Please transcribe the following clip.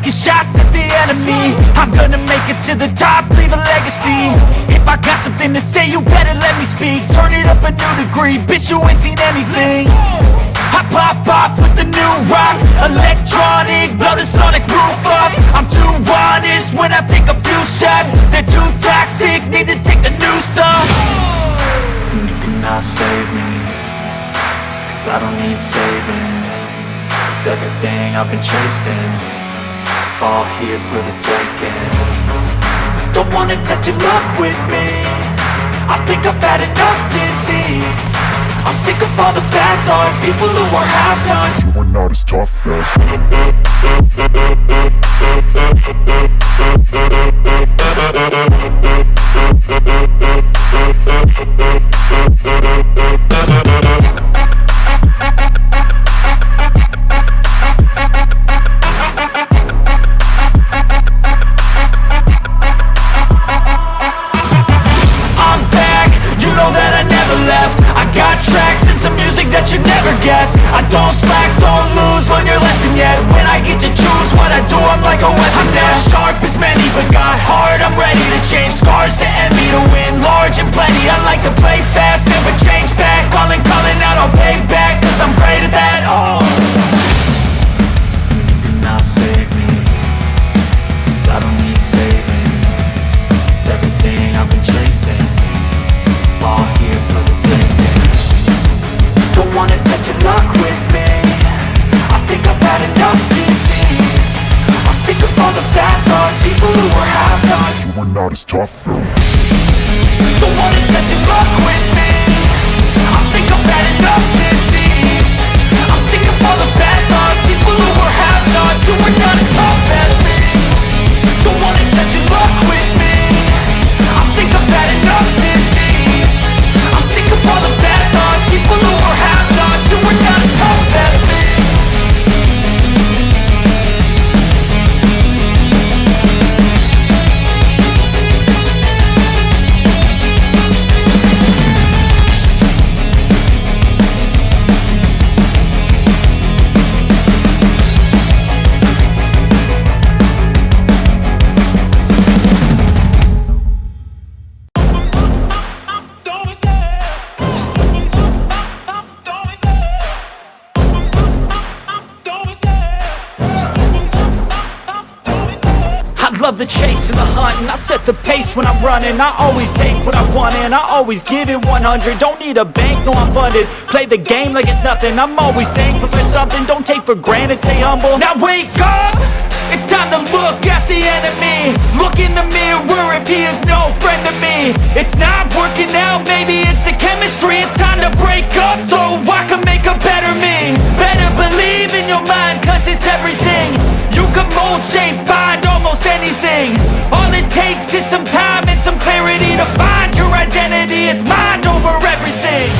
taking shots at the enemy. I'm gonna make it to the top, leave a legacy. If I got something to say, you better let me speak. Turn it up a new degree, bitch, you ain't seen anything. I pop off with the new rock, electronic, blow the sonic roof up. I'm too honest when I take a few shots. They're too toxic, need to take the noose off. And you cannot save me, 'cause I don't need saving. It's everything I've been chasing, all here for the taking. Don't wanna test your luck with me, I think I've had enough disease. I'm sick of all the bad thoughts, people who are half-nots. You are not as tough as I'm back, you know that I never left. I got tracks and some music that you never guessed. I don't slack, don't lose, learn your lesson yet. When I get to choose what I do, I'm like a weapon. I'm not sharp as many, but got hard, I'm ready to change. Scars to envy, to win large and plenty. I like to play fast, never change back. Calling out, I'll pay back, 'cause I'm great at that. Oh, you cannot save me, 'cause I don't need saving. It's everything I've been chasing, all here for the taking. Don't wanna test your luck with me, I think I've had enough disease. I'm sick of all the bad thoughts, people who are half-nots. you are not as tough as Don't wanna test your luck with me, I think I've had enough disease. I'm sick of all the bad thoughts, people who are half-nots, who are not as tough as me. Don't wanna test your luck with me, I think I've had enough disease. I'm sick of all the bad thoughts, people who are half-nots, who are not as tough as me. I love the chase and the hunt, and I set the pace when I'm running. I always take what I want and I always give it 100. Don't need a bank, no I'm funded. Play the game like it's nothing, I'm always thankful for something. Don't take for granted, stay humble. Now wake up, it's time to look at the enemy. Look in the mirror if he is no friend to me. It's not working out, maybe it's the chemistry. It's time to break up so I can make a better me. Better believe in your mind, 'cause it's everything. You can mold, shape, find almost anything. All it takes is some time and some clarity to find your identity. It's mind over everything.